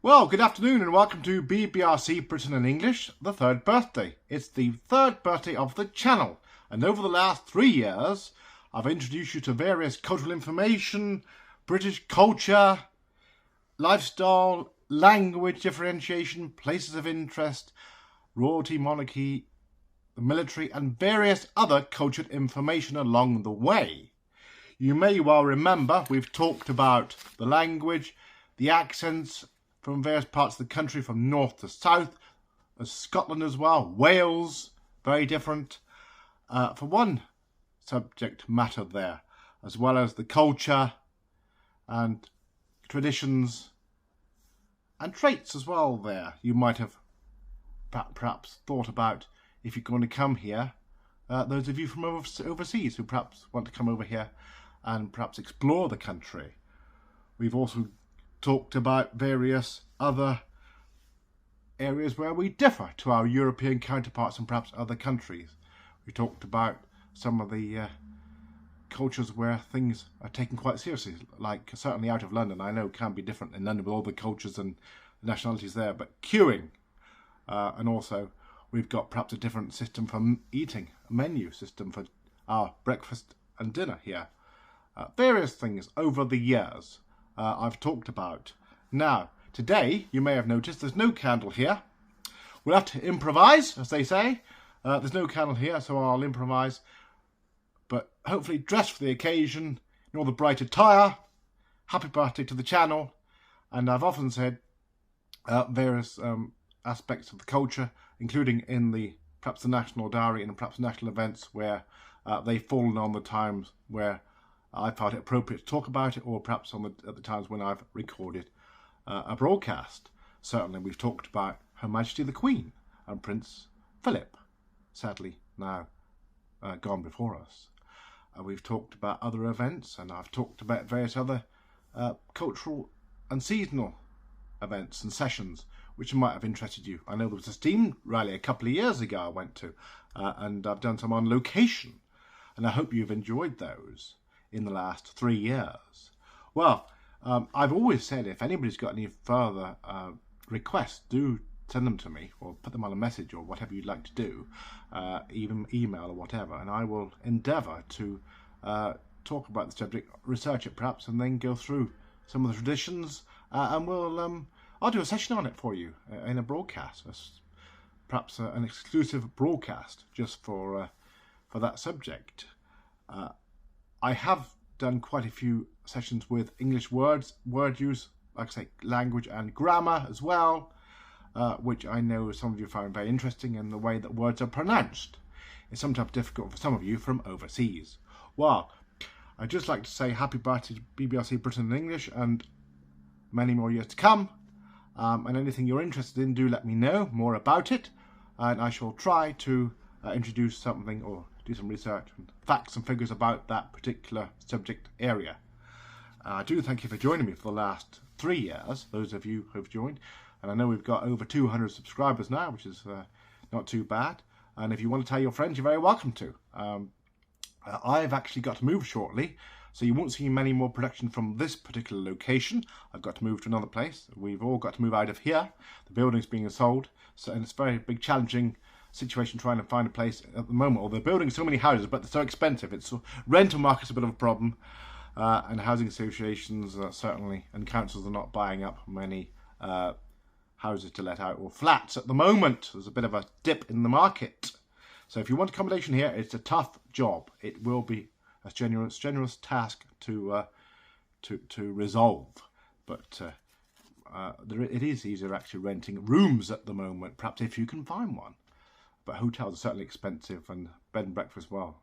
Well, good afternoon and welcome to BBRC Britain and English, the third birthday. It's the third birthday of the channel, and over the last 3 years I've introduced you to various cultural information, British culture, lifestyle, language differentiation, places of interest, royalty, monarchy, the military and various other cultured information along the way. You may well remember we've talked about the language, the accents from various parts of the country, from north to south, Scotland as well, Wales, very different, for one subject matter there, as well as the culture and traditions and traits as well there. You might have perhaps thought about if you're going to come here, those of you from overseas who perhaps want to come over here and perhaps explore the country. We've also talked about various other areas where we differ to our European counterparts and perhaps other countries. We talked about some of the cultures where things are taken quite seriously, like certainly out of London. I know it can be different in London with all the cultures and nationalities there, but queuing, and also we've got perhaps a different system for eating, a menu system for our breakfast and dinner here. Various things over the years I've talked about. Now, today, you may have noticed there's no candle here. We'll have to improvise, as they say. There's no candle here, so I'll improvise. But hopefully dressed for the occasion, in all the bright attire. Happy birthday to the channel. And I've often said various aspects of the culture, including in the perhaps the National Diary and perhaps national events where they've fallen on the times where I felt it appropriate to talk about it, or perhaps at the times when I've recorded a broadcast. Certainly we've talked about Her Majesty the Queen and Prince Philip, sadly now gone before us. We've talked about other events, and I've talked about various other cultural and seasonal events and sessions which might have interested you. I know there was a steam rally a couple of years ago I went to, and I've done some on location, and I hope you've enjoyed those in the last 3 years. Well, I've always said if anybody's got any further requests, do send them to me or put them on a message or whatever you'd like to do, even email or whatever, and I will endeavour to talk about the subject, research it perhaps, and then go through some of the traditions, and I'll do a session on it for you in a broadcast, perhaps an exclusive broadcast just for that subject. I have done quite a few sessions with English words, word use, like I say, language and grammar as well, which I know some of you find very interesting, in the way that words are pronounced. It's sometimes difficult for some of you from overseas. Well, I'd just like to say happy birthday to BBRC Britain and English, and many more years to come. And anything you're interested in, do let me know more about it, and I shall try to introduce something or do some research and facts and figures about that particular subject area. I do thank you for joining me for the last 3 years, those of you who have joined, and I know we've got over 200 subscribers now, which is not too bad, and if you want to tell your friends, you're very welcome to. I've actually got to move shortly, so you won't see many more production from this particular location. I've got to move to another place. We've all got to move out of here. The building's being sold, so, and it's a very big challenging situation trying to find a place at the moment. Or they're building so many houses, but they're so expensive. It's rental market's a bit of a problem, and housing associations certainly, and councils are not buying up many houses to let out, or flats at the moment. There's a bit of a dip in the market. So if you want accommodation here, it's a tough job. It will be a generous task to resolve, but it is easier actually renting rooms at the moment, perhaps if you can find one. But hotels are certainly expensive, and bed and breakfast, well,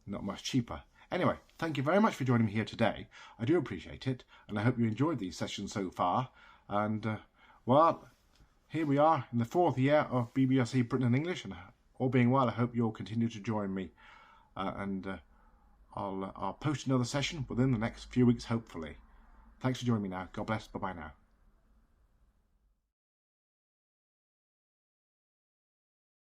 not much cheaper. Anyway, thank you very much for joining me here today. I do appreciate it, and I hope you enjoyed these sessions so far. And, well, here we are in the 4th year of BBRC Britain and English, and all being well, I hope you'll continue to join me. I'll post another session within the next few weeks, hopefully. Thanks for joining me now. God bless. Bye-bye now.